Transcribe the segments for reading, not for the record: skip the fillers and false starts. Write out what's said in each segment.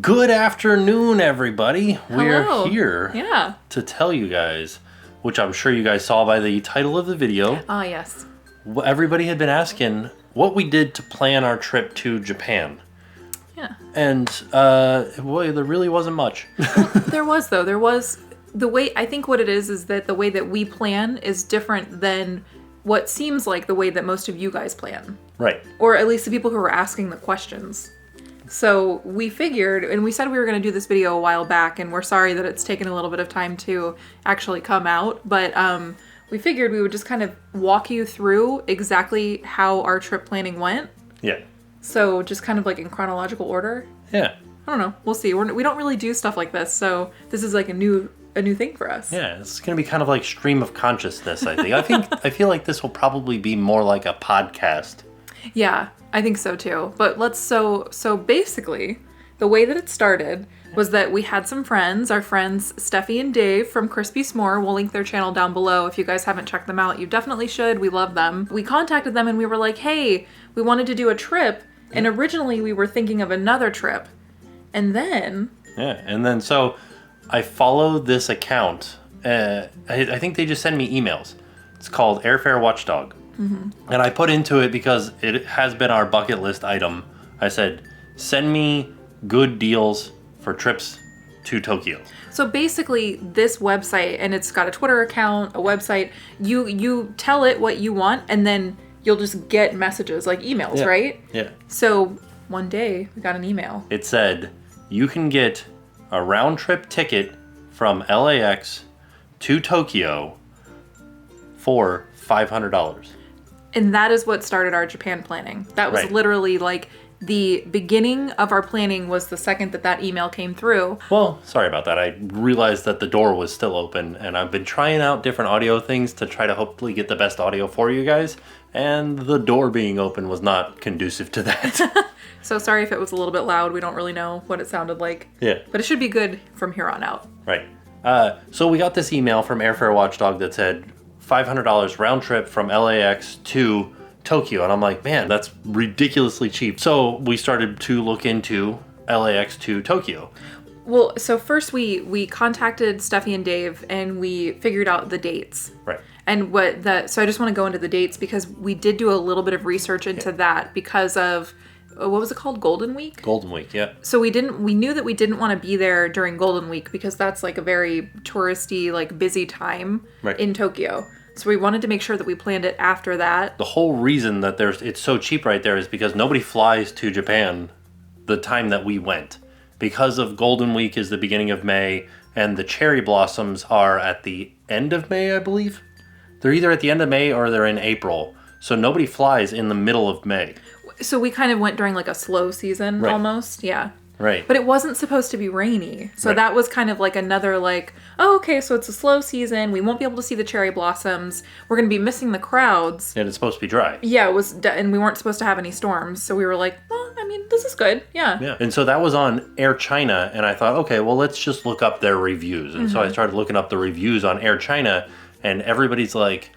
Good afternoon, everybody. Hello. We're here to tell you guys, which I'm sure you guys saw by the title of the video. Ah, yes. Everybody had been asking what we did to plan our trip to Japan. Yeah. And, boy, there really wasn't much. Well, there was, though. There was the way, I think what it is that the way that we plan is different than what seems like the way that most of you guys plan. Right. Or at least the people who were asking the questions. So we figured, and we said we were going to do this video a while back, and we're sorry that it's taken a little bit of time to actually come out, but we figured we would just kind of walk you through exactly how our trip planning went. Yeah. So just kind of like in chronological order. Yeah. I don't know. We'll see. We don't really do stuff like this, so this is like a new thing for us. Yeah, it's going to be kind of like stream of consciousness, I think. I feel like this will probably be more like a podcast. Yeah, I think so too. But so basically, the way that it started was that we had some friends, our friends Steffi and Dave from Crispy S'more. We'll link their channel down below. If you guys haven't checked them out, you definitely should. We love them. We contacted them and we were like, hey, we wanted to do a trip. And originally we were thinking of another trip. And then... Yeah, and then so I follow this account. I think they just send me emails. It's called Airfare Watchdog. Mm-hmm. And I put into it because it has been our bucket list item. I said, send me good deals for trips to Tokyo. So basically this website, and it's got a Twitter account, a website, you tell it what you want and then you'll just get messages like emails, right? Yeah. So one day we got an email. It said, you can get a round trip ticket from LAX to Tokyo for $500. And that is what started our Japan planning. That was literally like the beginning of our planning was the second that email came through. Well, sorry about that. I realized that the door was still open and I've been trying out different audio things to try to hopefully get the best audio for you guys. And the door being open was not conducive to that. So sorry if it was a little bit loud. We don't really know what it sounded like. Yeah. But it should be good from here on out. Right. So we got this email from Airfare Watchdog that said $500 round trip from LAX to Tokyo. And I'm like, man, that's ridiculously cheap. So we started to look into LAX to Tokyo. Well, so first we contacted Steffi and Dave and we figured out the dates. Right. And so I just want to go into the dates because we did do a little bit of research into that because of, what was it called? Golden Week? Golden Week, yeah. So we knew that we didn't want to be there during Golden Week because that's like a very touristy, like busy time in Tokyo. So we wanted to make sure that we planned it after that. The whole reason that it's so cheap right there is because nobody flies to Japan the time that we went. Because of Golden Week is the beginning of May, and the cherry blossoms are at the end of May, I believe. They're either at the end of May or they're in April. So nobody flies in the middle of May. So we kind of went during like a slow season almost. Yeah. Right. But it wasn't supposed to be rainy. So that was kind of like another like, oh, okay, so it's a slow season. We won't be able to see the cherry blossoms. We're going to be missing the crowds. And it's supposed to be dry. Yeah, it was, and we weren't supposed to have any storms. So we were like, well, I mean, this is good. Yeah. Yeah. And so that was on Air China. And I thought, okay, well, let's just look up their reviews. And so I started looking up the reviews on Air China. And everybody's like,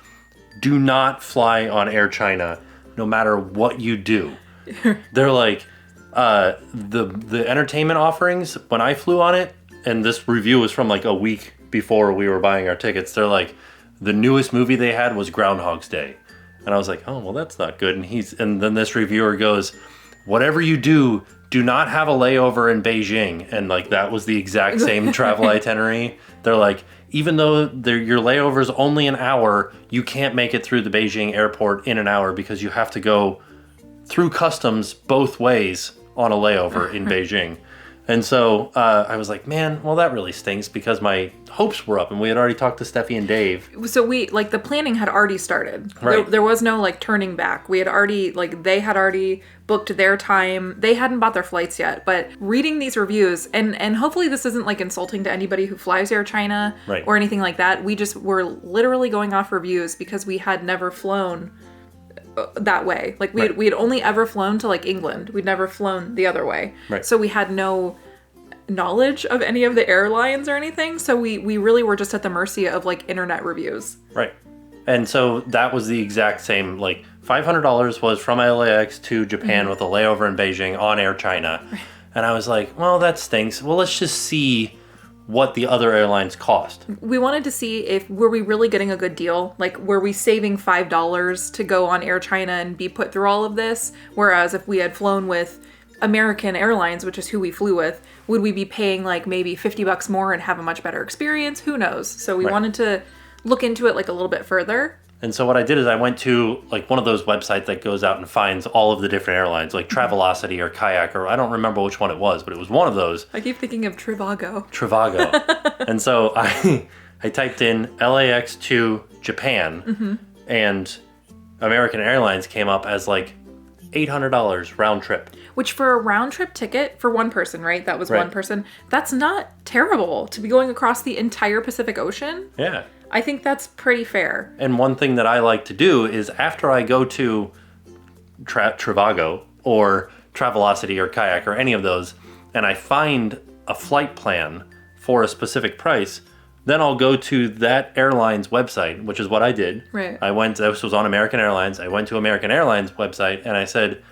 do not fly on Air China no matter what you do. They're like, the entertainment offerings, when I flew on it, and this review was from like a week before we were buying our tickets, they're like, the newest movie they had was Groundhog's Day. And I was like, oh, well, that's not good. And then this reviewer goes, whatever you do not have a layover in Beijing. And like, that was the exact same travel itinerary. They're like, even though your layover is only an hour, you can't make it through the Beijing airport in an hour because you have to go through customs both ways on a layover in Beijing. And so I was like, man, well, that really stinks because my hopes were up and we had already talked to Steffi and Dave. So the planning had already started. Right. There was no like turning back. We had already, they had already booked their time. They hadn't bought their flights yet, but reading these reviews, and hopefully this isn't like insulting to anybody who flies Air China or anything like that. We just were literally going off reviews because we had never flown that way. Like we had only ever flown to like England. We'd never flown the other way. Right. So we had no knowledge of any of the airlines or anything. So we really were just at the mercy of like internet reviews. Right. And so that was the exact same, like $500 was from LAX to Japan with a layover in Beijing on Air China. Right. And I was like, well, that stinks. Well, let's just see what the other airlines cost. We wanted to see if were we really getting a good deal? Like, were we saving $5 to go on Air China and be put through all of this? Whereas if we had flown with American Airlines, which is who we flew with, would we be paying like maybe $50 more and have a much better experience? Who knows? So we wanted to look into it like a little bit further. And so what I did is I went to like one of those websites that goes out and finds all of the different airlines, like Travelocity or Kayak, or I don't remember which one it was, but it was one of those. I keep thinking of Trivago. And so I typed in LAX to Japan, and American Airlines came up as like $800 round trip. Which for a round trip ticket for one person, right? That was one person. That's not terrible to be going across the entire Pacific Ocean. Yeah. I think that's pretty fair. And one thing that I like to do is after I go to Trivago or Travelocity or Kayak or any of those, and I find a flight plan for a specific price, then I'll go to that airline's website, which is what I did. Right. This was on American Airlines. I went to American Airlines website and I said,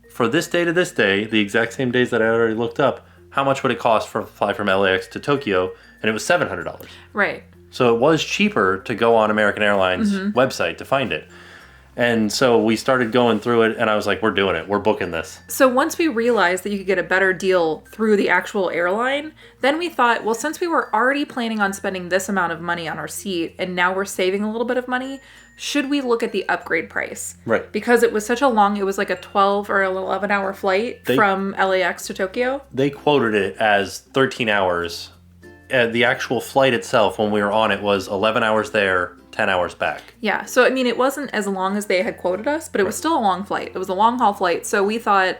for this day to this day, the exact same days that I already looked up, how much would it cost for a flight from LAX to Tokyo? And it was $700. Right. So it was cheaper to go on American Airlines website to find it. And so we started going through it, and I was like, we're doing it. We're booking this. So once we realized that you could get a better deal through the actual airline, then we thought, well, since we were already planning on spending this amount of money on our seat, and now we're saving a little bit of money, should we look at the upgrade price? Right. Because it was such a long, it was like a 12 or 11 hour flight from LAX to Tokyo. They quoted it as 13 hours. The actual flight itself, when we were on it, was 11 hours there, 10 hours back. Yeah. So, I mean, it wasn't as long as they had quoted us, but it was still a long flight. It was a long haul flight. So we thought,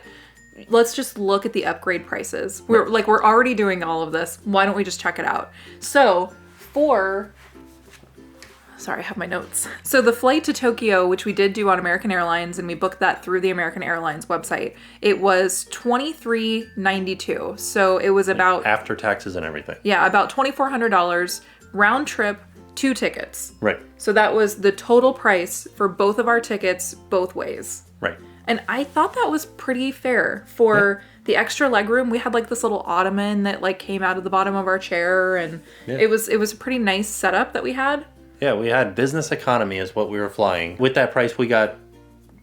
let's just look at the upgrade prices. We're already doing all of this. Why don't we just check it out? So sorry, I have my notes. So the flight to Tokyo, which we did do on American Airlines, and we booked that through the American Airlines website, it was $23.92. So it was about... After taxes and everything. Yeah, about $2,400 round trip, 2 tickets. Right. So that was the total price for both of our tickets, both ways. Right. And I thought that was pretty fair for the extra legroom. We had like this little ottoman that like came out of the bottom of our chair, and it was a pretty nice setup that we had. Yeah, we had business economy is what we were flying. With that price, we got,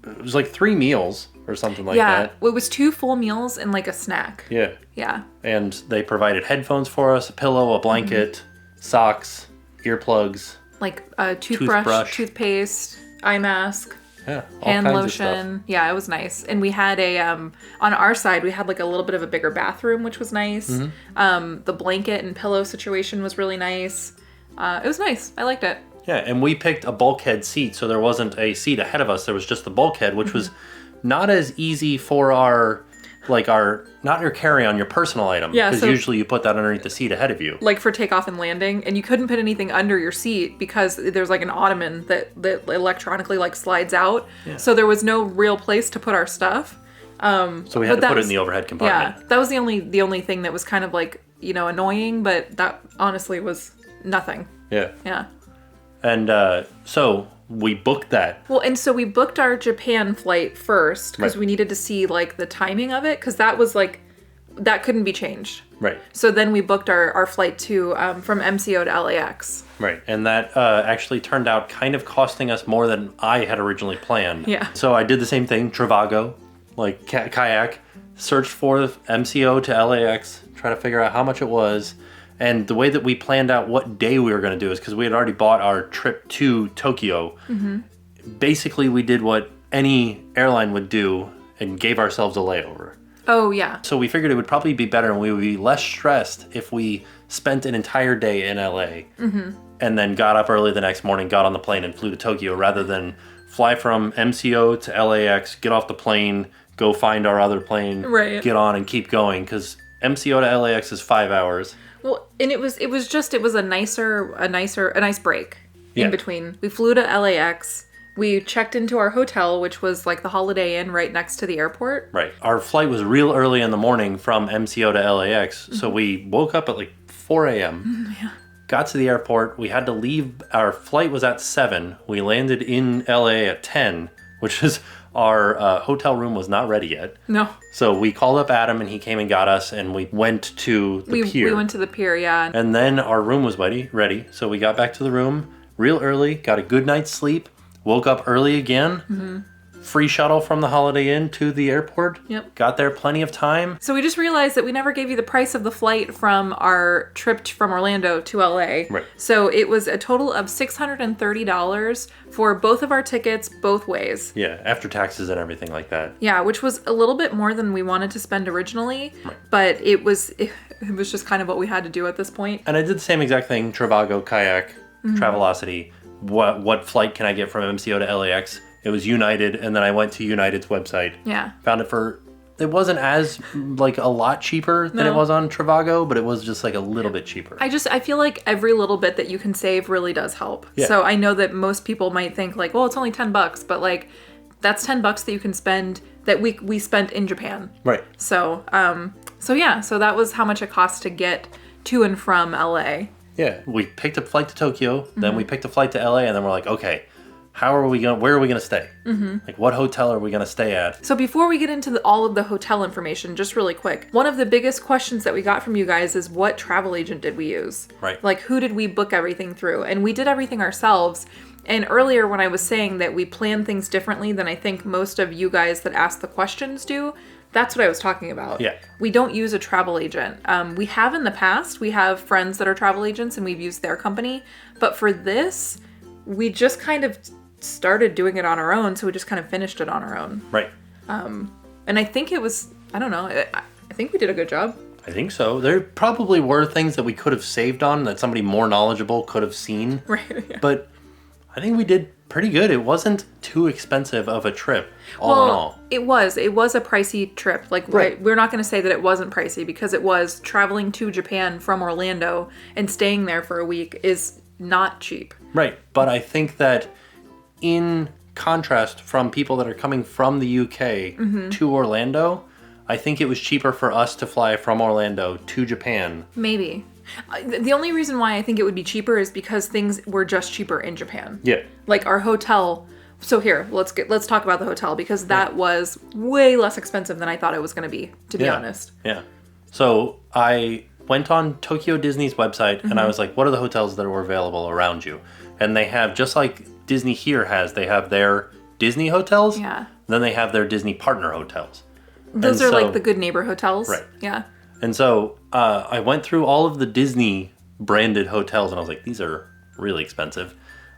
it was like 3 meals or something like that. Yeah, it was 2 full meals and like a snack. Yeah. Yeah. And they provided headphones for us, a pillow, a blanket, socks, earplugs. Like a toothbrush, toothpaste, eye mask. Yeah, hand lotion. Yeah, it was nice. And we had on our side, we had like a little bit of a bigger bathroom, which was nice. The blanket and pillow situation was really nice. It was nice. I liked it. Yeah, and we picked a bulkhead seat, so there wasn't a seat ahead of us. There was just the bulkhead, which was not as easy for not your carry-on, your personal item. Yeah, because usually you put that underneath the seat ahead of you. Like for takeoff and landing, and you couldn't put anything under your seat because there's like an ottoman that electronically like slides out. Yeah. So there was no real place to put our stuff. So we had to put it in the overhead compartment. Yeah, that was the only thing that was kind of like, annoying, but that honestly was nothing. Yeah. Yeah. And so we booked that. Well, and so we booked our Japan flight first because we needed to see like the timing of it, because that was like, that couldn't be changed. Right. So then we booked our flight to from MCO to LAX. Right. And that actually turned out kind of costing us more than I had originally planned. Yeah. So I did the same thing, Trivago, like Kayak, searched for MCO to LAX, try to figure out how much it was. And the way that we planned out what day we were going to do is because we had already bought our trip to Tokyo. Basically, we did what any airline would do and gave ourselves a layover. Oh, yeah. So we figured it would probably be better and we would be less stressed if we spent an entire day in LA and then got up early the next morning, got on the plane and flew to Tokyo, rather than fly from MCO to LAX, get off the plane, go find our other plane, get on and keep going, because MCO to LAX is 5 hours. Well, and it was a nice break in between. We flew to LAX. We checked into our hotel, which was like the Holiday Inn right next to the airport. Right. Our flight was real early in the morning from MCO to LAX. So we woke up at like 4 a.m. Yeah. Got to the airport. We had to leave. Our flight was at 7. We landed in LA at 10, which is our hotel room was not ready yet. No. So we called up Adam and he came and got us and we went to the pier. We went to the pier, yeah. And then our room was ready. So we got back to the room real early, got a good night's sleep, woke up early again. Mm-hmm. Free shuttle from the Holiday Inn to the airport. Yep. Got there plenty of time. So we just realized that we never gave you the price of the flight from our trip from Orlando to LA. Right. So it was a total of $630 for both of our tickets, both ways. Yeah, after taxes and everything like that. Yeah, which was a little bit more than we wanted to spend originally. Right. But it was just kind of what we had to do at this point. And I did the same exact thing. Trivago, Kayak, Travelocity. What flight can I get from MCO to LAX? It was United, and then I went to United's website. Yeah. Found it it wasn't as, like, a lot cheaper than it was on Trivago, but it was just, like, a little bit cheaper. I feel like every little bit that you can save really does help. Yeah. So I know that most people might think, like, well, it's only $10, but, like, that's $10 that you can spend, that we spent in Japan. Right. So that was how much it cost to get to and from LA. Yeah. We picked a flight to Tokyo, then we picked a flight to LA, and then we're like, okay, where are we going to stay? Mm-hmm. Like, what hotel are we going to stay at? So before we get into all of the hotel information, just really quick, one of the biggest questions that we got from you guys is what travel agent did we use? Right. Like, who did we book everything through? And we did everything ourselves. And earlier when I was saying that we plan things differently than I think most of you guys that ask the questions do, that's what I was talking about. Yeah. We don't use a travel agent. We have in the past. We have friends that are travel agents and we've used their company. But for this, we just kind of started doing it on our own, so we just kind of finished it on our own. Right. And I think it was, I don't know, I think we did a good job. I think so. There probably were things that we could have saved on that somebody more knowledgeable could have seen. Right. Yeah. But I think we did pretty good. It wasn't too expensive of a trip, all in all. It was a pricey trip. Like, right. We're not going to say that it wasn't pricey because it was. Traveling to Japan from Orlando and staying there for a week is not cheap. Right. But I think that in contrast from people that are coming from the UK to Orlando, I think it was cheaper for us to fly from Orlando to Japan. Maybe. The only reason why I think it would be cheaper is because things were just cheaper in Japan. Yeah. Like our hotel. So here, let's talk about the hotel because that was way less expensive than I thought it was going to be honest. Yeah. So I went on Tokyo Disney's website and I was like, what are the hotels that are available around you? And they have, just like Disney here has, they have their Disney hotels. Yeah. Then they have their Disney partner hotels. Those are like the good neighbor hotels. Right. Yeah. And so I went through all of the Disney branded hotels and I was like, these are really expensive.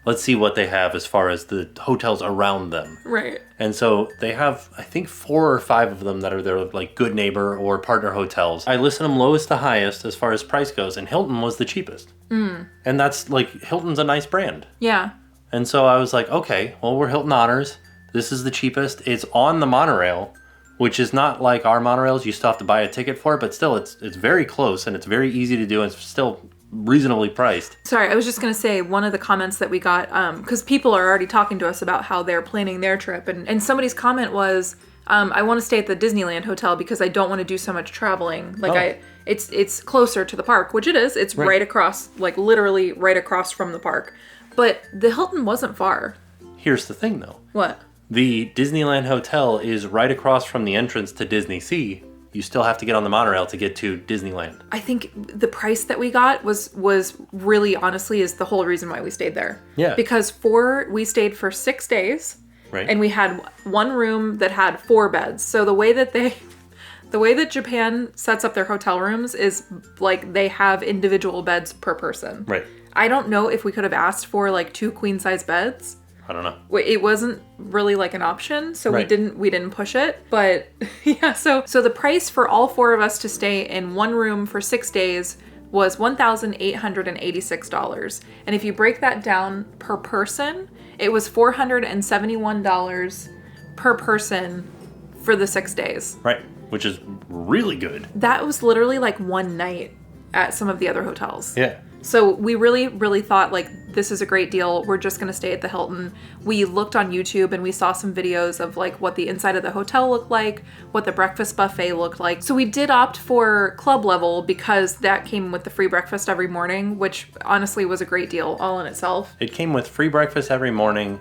Let's see what they have as far as the hotels around them. Right. And so they have, I think, 4 or 5 of them that are their like good neighbor or partner hotels. I listed them lowest to highest as far as price goes, and Hilton was the cheapest. And that's like, Hilton's a nice brand. Yeah. And so I was like, okay, well, we're Hilton Honors. This is the cheapest. It's on the monorail, which is not like our monorails. You still have to buy a ticket for it, but still, it's very close and it's very easy to do. And it's still reasonably priced. Sorry, I was just going to say one of the comments that we got, because people are already talking to us about how they're planning their trip. And somebody's comment was, I want to stay at the Disneyland hotel because I don't want to do so much traveling. Like it's closer to the park, which it is. It's right across, like literally right across from the park. But the Hilton wasn't far. Here's the thing, though. What? The Disneyland Hotel is right across from the entrance to Disney Sea. You still have to get on the monorail to get to Disneyland. I think the price that we got was really, honestly, is the whole reason why we stayed there. Yeah. Because we stayed for 6 days. Right. And we had one room that had 4 beds. So the way that Japan sets up their hotel rooms is like they have individual beds per person. Right. I don't know if we could have asked for like 2 queen size beds. I don't know. It wasn't really like an option, so right. we didn't push it. But yeah, so the price for all 4 of us to stay in one room for 6 days was $1,886. And if you break that down per person, it was $471 per person for the 6 days. Right, which is really good. That was literally like one night at some of the other hotels. Yeah. So we really, really thought like, this is a great deal. We're just going to stay at the Hilton. We looked on YouTube and we saw some videos of like what the inside of the hotel looked like, what the breakfast buffet looked like. So we did opt for club level because that came with the free breakfast every morning, which honestly was a great deal all in itself. It came with free breakfast every morning.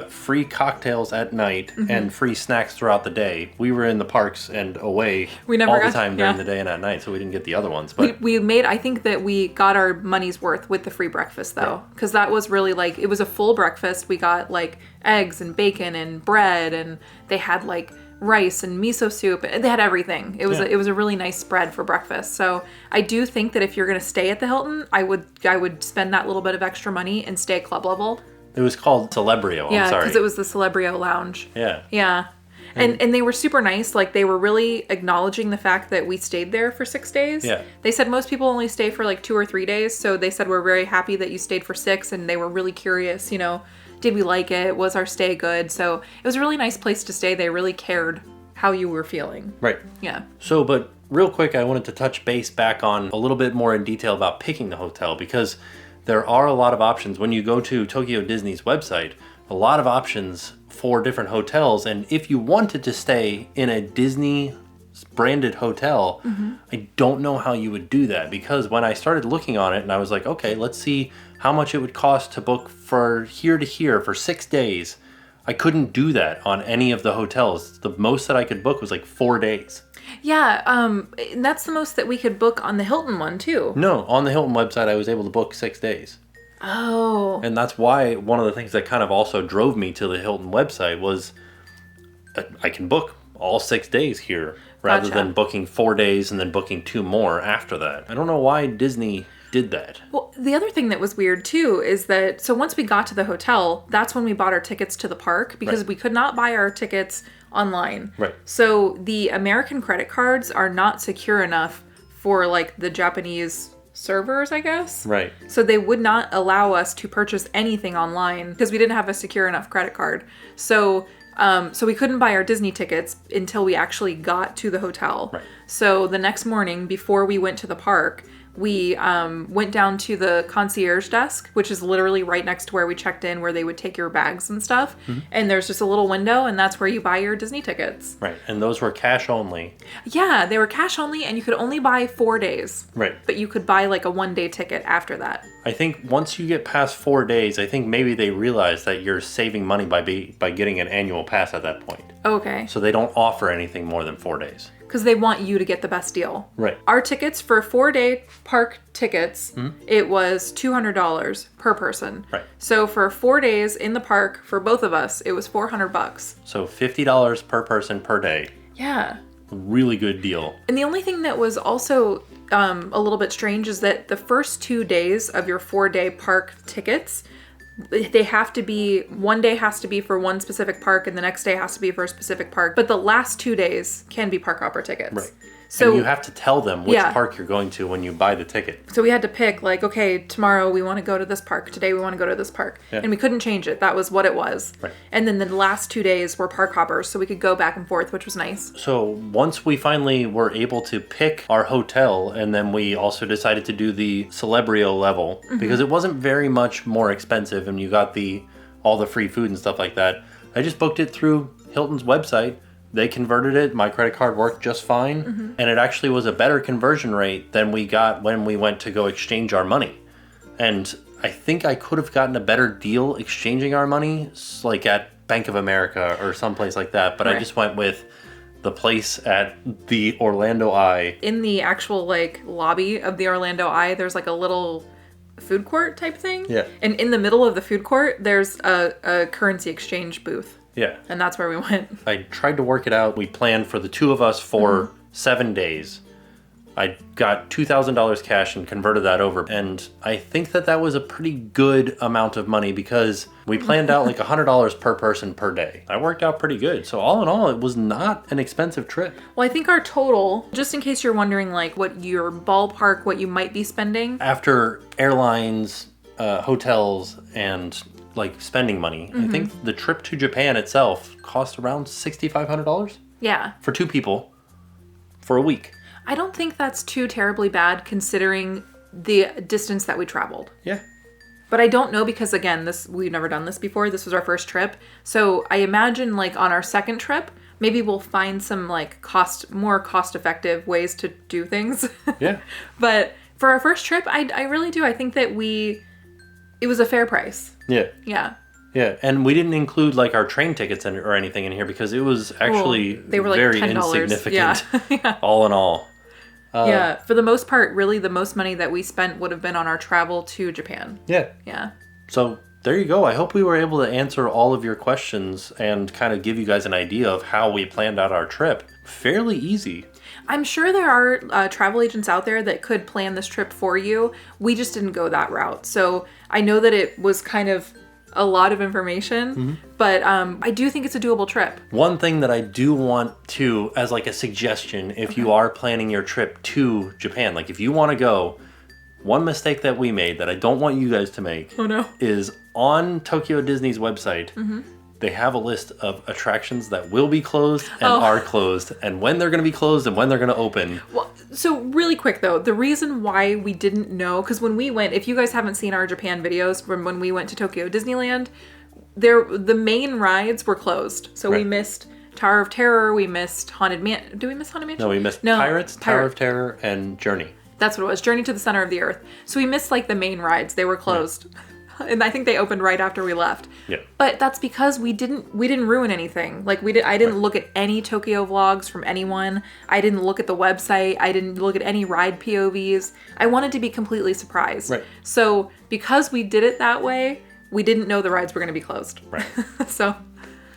free cocktails at night and free snacks throughout the day. We were in the parks and away all the time during the day and at night, so we didn't get the other ones. But I think that we got our money's worth with the free breakfast, though, because that was really like, it was a full breakfast. We got like eggs and bacon and bread, and they had like rice and miso soup. They had everything. It was a really nice spread for breakfast. So I do think that if you're going to stay at the Hilton, I would spend that little bit of extra money and stay club level. It was called Celebrio. Yeah, I'm sorry. because it was the Celebrio Lounge. Yeah. Yeah. And they were super nice. Like, they were really acknowledging the fact that we stayed there for 6 days. Yeah. They said most people only stay for like 2 or 3 days. So they said, we're very happy that you stayed for 6. And they were really curious, did we like it? Was our stay good? So it was a really nice place to stay. They really cared how you were feeling. Right. Yeah. So, but real quick, I wanted to touch base back on a little bit more in detail about picking the hotel, because there are a lot of options. When you go to Tokyo Disney's website, a lot of options for different hotels. And if you wanted to stay in a Disney branded hotel, I don't know how you would do that, because when I started looking on it and I was like, okay, let's see how much it would cost to book for here to here for 6 days. I couldn't do that on any of the hotels. The most that I could book was like 4 days. Yeah, and that's the most that we could book on the Hilton one, too. No, on the Hilton website, I was able to book 6 days. Oh. And that's why one of the things that kind of also drove me to the Hilton website was I can book all 6 days here rather than booking 4 days and then booking 2 more after that. I don't know why Disney did that. Well, the other thing that was weird too is that, so once we got to the hotel, that's when we bought our tickets to the park, because we could not buy our tickets online. Right. So the American credit cards are not secure enough for like the Japanese servers, I guess. Right. So they would not allow us to purchase anything online because we didn't have a secure enough credit card. So we couldn't buy our Disney tickets until we actually got to the hotel. Right. So the next morning, before we went to the park, we went down to the concierge desk, which is literally right next to where we checked in, where they would take your bags and stuff. And there's just a little window, and that's where you buy your Disney tickets. Right. And those were cash only. Yeah, they were cash only, and you could only buy 4 days. Right. But you could buy like a 1-day ticket after that. I think once you get past 4 days, I think maybe they realize that you're saving money by getting an annual pass at that point. Okay. So they don't offer anything more than 4 days. Because they want you to get the best deal. Right. Our tickets for 4-day park tickets, it was $200 per person. Right. So for 4 days in the park for both of us, it was $400. So $50 per person per day. Yeah. Really good deal. And the only thing that was also a little bit strange is that the first 2 days of your 4-day park tickets, they have to be, one day has to be for one specific park and the next day has to be for a specific park. But the last 2 days can be park hopper tickets. Right. So and you have to tell them which park you're going to when you buy the ticket. So we had to pick, like, okay, tomorrow we want to go to this park. Today we want to go to this park. Yeah. And we couldn't change it. That was what it was. Right. And then the last 2 days were park hoppers, so we could go back and forth, which was nice. So once we finally were able to pick our hotel, and then we also decided to do the Celebrio level, because it wasn't very much more expensive, and you got all the free food and stuff like that. I just booked it through Hilton's website. They converted it. My credit card worked just fine. And it actually was a better conversion rate than we got when we went to go exchange our money. And I think I could have gotten a better deal exchanging our money, like at Bank of America or someplace like that. But I just went with the place at the Orlando Eye. In the actual, like, lobby of the Orlando Eye, there's, like, a little food court type thing. Yeah. And in the middle of the food court, there's a currency exchange booth. Yeah. And that's where we went. I tried to work it out. We planned for the two of us for 7 days. I got $2,000 cash and converted that over. And I think that was a pretty good amount of money because we planned out like $100 per person per day. That worked out pretty good. So all in all, it was not an expensive trip. Well, I think our total, just in case you're wondering like what your ballpark, what you might be spending. After airlines, hotels, and like spending money, I think the trip to Japan itself cost around $6,500. Yeah. For 2 people for a week. I don't think that's too terribly bad considering the distance that we traveled. Yeah. But I don't know because, again, we've never done this before. This was our first trip. So I imagine, like, on our second trip, maybe we'll find some, like, more cost-effective ways to do things. Yeah. But for our first trip, I really do. I think that it was a fair price. Yeah. Yeah. Yeah, and we didn't include like our train tickets or anything in here because it was actually they were like very $10. insignificant, Yeah. all in all. Yeah, for the most part, really the most money that we spent would have been on our travel to Japan. Yeah. Yeah. So there you go. I hope we were able to answer all of your questions and kind of give you guys an idea of how we planned out our trip. Fairly easy. I'm sure there are travel agents out there that could plan this trip for you. We just didn't go that route. So I know that it was kind of a lot of information, but I do think it's a doable trip. One thing that I do want to, as like a suggestion, if you are planning your trip to Japan, like if you want to go, one mistake that we made that I don't want you guys to make is on Tokyo Disney's website, they have a list of attractions that will be closed and are closed, and when they're going to be closed and when they're going to open. Well, so really quick though, the reason why we didn't know, because when we went, if you guys haven't seen our Japan videos from when we went to Tokyo Disneyland, the main rides were closed. So we missed Tower of Terror, we missed Haunted Mansion. Did we miss Haunted Mansion? No, we missed Pirates, Tower of Terror, and Journey. That's what it was, Journey to the Center of the Earth. So we missed like the main rides. They were closed. And I think they opened right after we left. Yeah. But that's because we didn't ruin anything. Like I didn't look at any Tokyo vlogs from anyone. I didn't look at the website. I didn't look at any ride POVs. I wanted to be completely surprised. Right. So because we did it that way, we didn't know the rides were going to be closed. Right. So.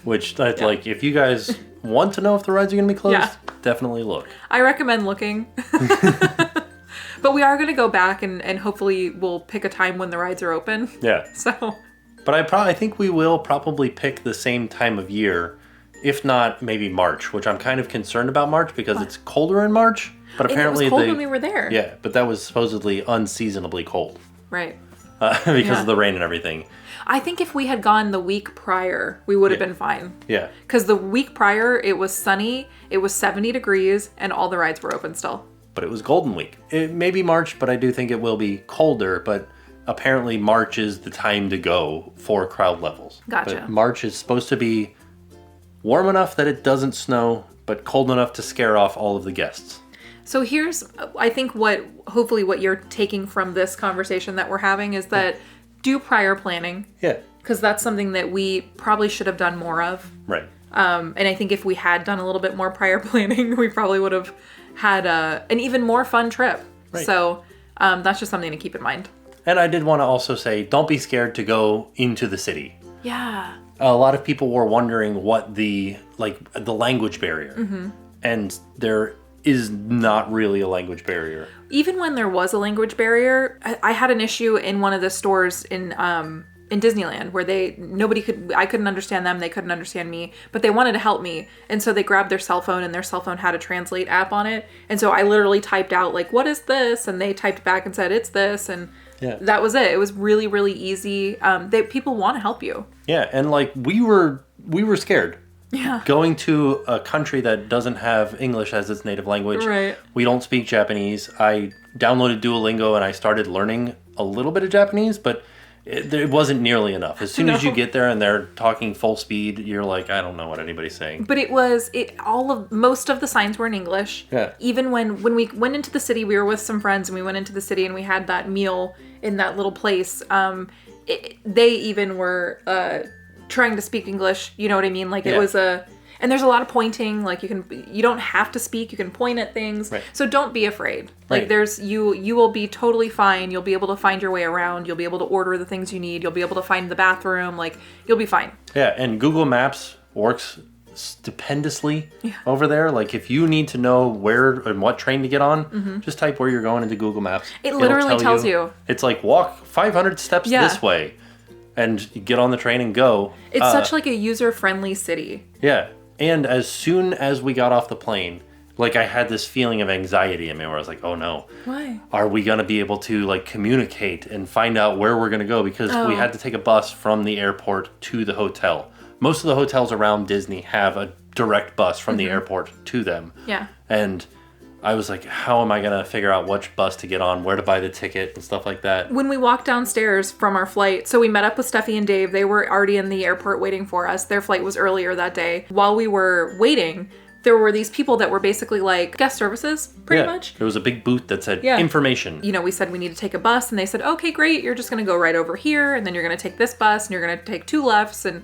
Which, like, if you guys want to know if the rides are going to be closed, definitely look. I recommend looking. But we are going to go back and hopefully we'll pick a time when the rides are open. Yeah. So. But I think we will probably pick the same time of year, if not maybe March, which I'm kind of concerned about March because it's colder in March. But apparently it was cold when we were there. Yeah, but that was supposedly unseasonably cold. Right. Because of the rain and everything. I think if we had gone the week prior, we would have been fine. Yeah. Because the week prior, it was sunny, it was 70 degrees, and all the rides were open still. But it was Golden Week. It may be March, but I do think it will be colder. But apparently March is the time to go for crowd levels. Gotcha. But March is supposed to be warm enough that it doesn't snow, but cold enough to scare off all of the guests. So here's, I think hopefully what you're taking from this conversation that we're having is that do prior planning. Yeah. Because that's something that we probably should have done more of. Right. And I think if we had done a little bit more prior planning, we probably would have had an even more fun trip. Right. So that's just something to keep in mind. And I did want to also say, don't be scared to go into the city. Yeah. A lot of people were wondering what the language barrier. Mm-hmm. And there is not really a language barrier. Even when there was a language barrier, I had an issue in one of the stores in Disneyland where I couldn't understand them, they couldn't understand me, but they wanted to help me. And so they grabbed their cell phone and their cell phone had a translate app on it. And so I literally typed out like, what is this? And they typed back and said, it's this. And that was it. It was really, really easy. People want to help you. Yeah. And like we were scared. Yeah. Going to a country that doesn't have English as its native language. Right. We don't speak Japanese. I downloaded Duolingo and I started learning a little bit of Japanese, but it wasn't nearly enough. As soon as you get there and they're talking full speed, you're like, I don't know what anybody's saying. But most of the signs were in English. Yeah. Even when we went into the city, we were with some friends and we went into the city and we had that meal in that little place. They even were trying to speak English, you know what I mean? Like it was and there's a lot of pointing, like you don't have to speak, you can point at things. Right. So don't be afraid. Like you will be totally fine. You'll be able to find your way around. You'll be able to order the things you need. You'll be able to find the bathroom. Like you'll be fine. Yeah. And Google Maps works stupendously over there. Like if you need to know where and what train to get on, just type where you're going into Google Maps. It literally tells you. It's like walk 500 steps this way. And you get on the train and go. It's such like a user-friendly city. Yeah. And as soon as we got off the plane, like I had this feeling of anxiety in me where I was like, oh no. Why? Are we going to be able to like communicate and find out where we're going to go? Because we had to take a bus from the airport to the hotel. Most of the hotels around Disney have a direct bus from the airport to them. Yeah. And I was like, how am I going to figure out which bus to get on, where to buy the ticket and stuff like that? When we walked downstairs from our flight, so we met up with Steffi and Dave. They were already in the airport waiting for us. Their flight was earlier that day. While we were waiting, there were these people that were basically like guest services, pretty much. There was a big booth that said information. You know, we said we need to take a bus, and they said, okay, great, you're just going to go right over here, and then you're going to take this bus, and you're going to take 2 lefts, and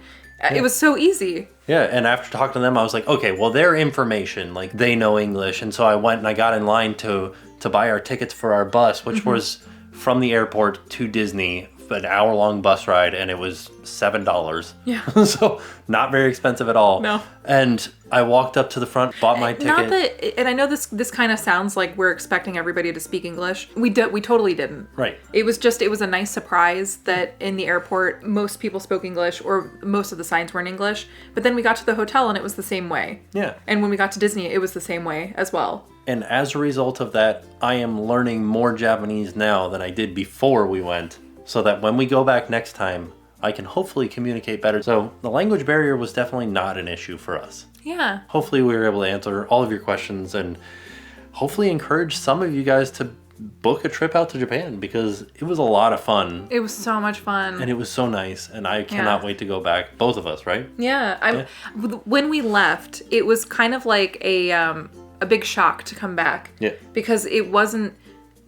it was so easy. Yeah, and after talking to them, I was like, okay, well, their information, like, they know English, and so I went and I got in line to buy our tickets for our bus, which was from the airport to Disney, an hour-long bus ride, and it was $7. Yeah. So not very expensive at all. No. And I walked up to the front, bought my ticket. Not that, and I know this kind of sounds like we're expecting everybody to speak English. We totally didn't. Right. It was a nice surprise that in the airport most people spoke English, or most of the signs were in English. But then we got to the hotel and it was the same way. Yeah. And when we got to Disney, it was the same way as well. And as a result of that, I am learning more Japanese now than I did before we went, so that when we go back next time, I can hopefully communicate better. So the language barrier was definitely not an issue for us. Yeah. Hopefully we were able to answer all of your questions and hopefully encourage some of you guys to book a trip out to Japan, because it was a lot of fun. It was so much fun. And it was so nice, and I cannot wait to go back. Both of us, right? Yeah. When we left, it was kind of like a big shock to come back. Yeah. Because it wasn't,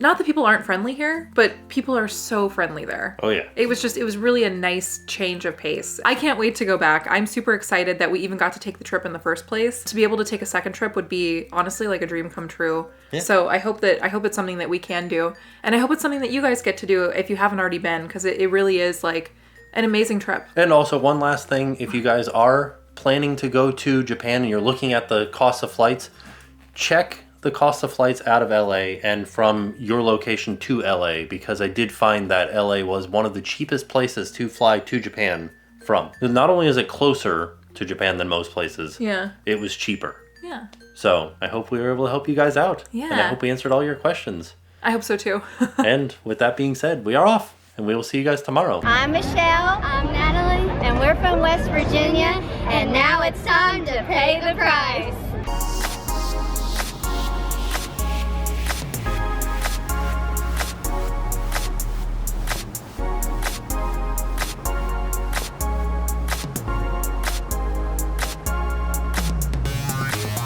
not that people aren't friendly here, but people are so friendly there. Oh, yeah. It was really a nice change of pace. I can't wait to go back. I'm super excited that we even got to take the trip in the first place. To be able to take a second trip would be honestly like a dream come true. Yeah. So I hope it's something that we can do. And I hope it's something that you guys get to do if you haven't already been, because it really is like an amazing trip. And also one last thing, if you guys are planning to go to Japan and you're looking at the cost of flights, check the cost of flights out of LA and from your location to LA, because I did find that LA was one of the cheapest places to fly to Japan from. Not only is it closer to Japan than most places, it was cheaper. Yeah. So I hope we were able to help you guys out. Yeah. And I hope we answered all your questions. I hope so too. And with that being said, we are off, and we will see you guys tomorrow. I'm Michelle. I'm Natalie. And we're from West Virginia. And now it's time to pay the price.